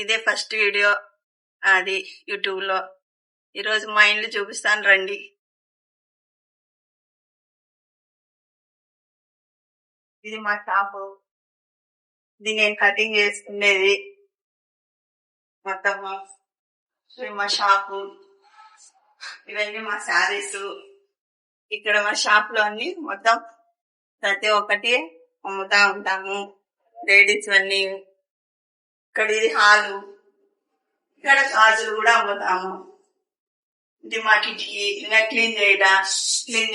ఇదే first video అది YouTube లో. ఈరోజు మా ఇల్లు చూపిస్తాను రండి. ఇది మా షాపు. ఇది నేను కటింగ్ చేసుకునేది మొత్తం. ఇది మా షాపు. ఇవన్నీ మా శారీస్. ఇక్కడ మా షాప్ లో అన్ని మొత్తం ప్రతి ఒక్కటి అమ్ముతా ఉంటాము. లేడీస్ అన్ని. ఇక్కడ ఇది హాలు. ఇక్కడ గాజులు కూడా అమ్ముతాము. ఇది మా కిటికీ. ఇలా క్లీన్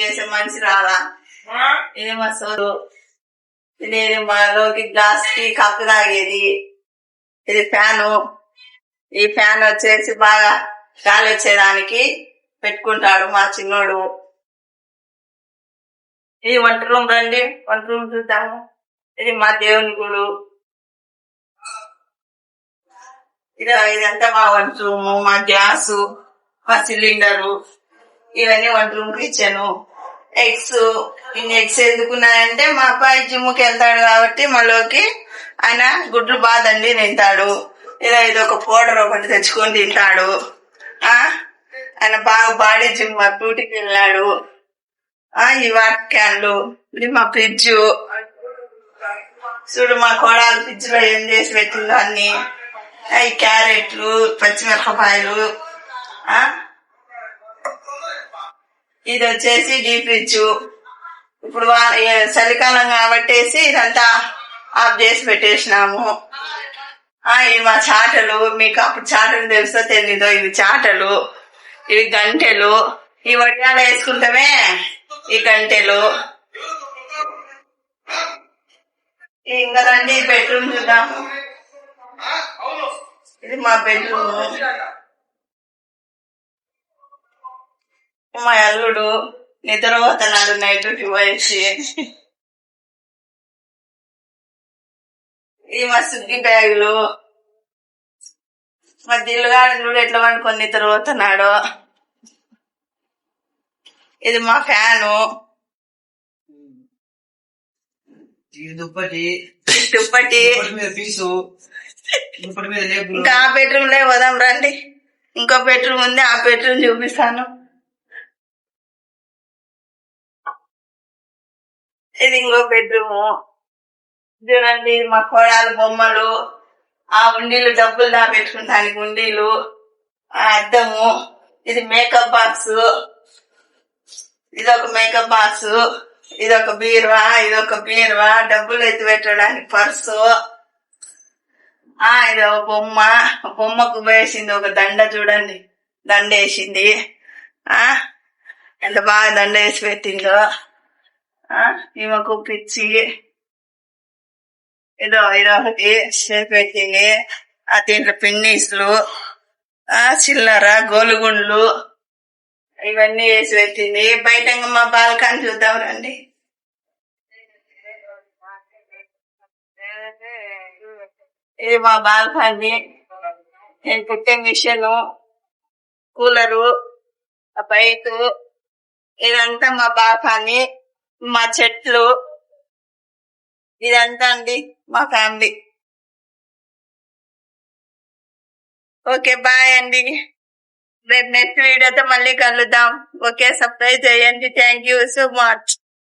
చేసే మనిషి రాలా. ఇది మా సోరు. ఇది మాలోకి గ్లాస్ కి కప్పు తాగేది. ఇది ఫ్యాను. ఈ ఫ్యాన్ వచ్చేసి బాగా గాలి వచ్చేదానికి పెట్టుకుంటాడు మా చిన్నోడు. ఇది వంట రూమ్ రండి, వంట రూమ్ చూద్దాము. ఇది మా దేవుని గుడు. ఇదంతా మా వంట రూము, మా గ్యాసు, మా సిలిండరు, ఇవన్నీ వంట రూమ్ కి ఇచ్చాను. ఎగ్స్. ఇన్ని ఎగ్స్ ఎందుకున్నాయంటే మా అబ్బాయి జిమ్కి వెళ్తాడు కాబట్టి మళ్ళీకి ఆయన గుడ్లు బాదండి తింటాడు. ఇదొక పౌడర్ ఒకటి తెచ్చుకొని తింటాడు. ఆయన బాగా బాడీ జిమ్ డ్యూటీకి వెళ్ళాడు. ఈ వాటర్ క్యాన్లు. ఇది మా ఫ్రిడ్జ్. చూడు మా కోడలు ఫ్రిడ్జ్ లో ఏం చేసి పెట్టిందో అన్ని. ఈ క్యారెట్లు, పచ్చిమిరపకాయలు. ఇది వచ్చేసి డీ ఫ్రిడ్జ్. ఇప్పుడు చలికాలం కాబట్టేసి ఇదంతా ఆఫ్ చేసి పెట్టేసినాము. ఇవి మా చాటలు. మీకు అప్పుడు చాటలు తెలుసో తెలీదో. ఇవి చాటలు, ఇవి గంటెలు. ఈ వడియాలు వేసుకుంటామే ఈ గంటెలు. ఇంకా రండి బెడ్రూమ్ చూద్దాము. ఇది మా బెడ్రూమ్. మా అల్లుడు నిద్రపోతున్నాడు నైట్ డ్యూటీ పోయేసి. ఇది మా సుగ్గి బ్యాగులు. మా దిల్లుగాడు చూడు ఎట్లా వండుకొని నిద్రపోతున్నాడు. ఇది మా ఫ్యాను. దుప్పటి. ఇంకా ఆ బెడ్రూమ్ లే పోదాం రండి. ఇంకో బెడ్రూమ్ ఉంది, ఆ బెడ్రూమ్ చూపిస్తాను. ఇది ఇంకో బెడ్రూము. చూడండి, ఇది మా కోడాలు బొమ్మలు. ఆ ఉండీలు డబ్బులు దాపెట్టుకుంటానికి ఉండీలు. ఆ అద్దము. ఇది మేకప్ బాక్స్. ఇదొక మేకప్ బాక్స్. ఇదొక బీరువా. డబ్బులు ఎత్తి పెట్టడానికి పర్సు. ఇది ఒక బొమ్మ. బొమ్మకు వేసింది ఒక దండ. చూడండి, దండ వేసింది. ఎంత బాగా దండ వేసి పెట్టిందో. ఈమెకు పిచ్చి. ఇదొకటి పెట్టింది. దీంట్లో పిన్నీసులు, చిల్లర, గోలుగుండ్లు ఇవన్నీ వేసి పెట్టింది. బయట మా బాల్కనీ చూద్దాం రండి. ఇది మా బాల్కనీ. నేను కుట్టే మిషన్, కూలరు, పైపు. ఇదంతా మా బాల్కనీ. మా చెట్లు. ఇదంతా అండి మా ఫ్యామిలీ. ఓకే, బాయ్ అండి. రేపు నెక్స్ట్ వీడియోతో మళ్ళీ కలుద్దాం. ఓకే, సబ్స్క్రైబ్ చేయండి. Thank you so much.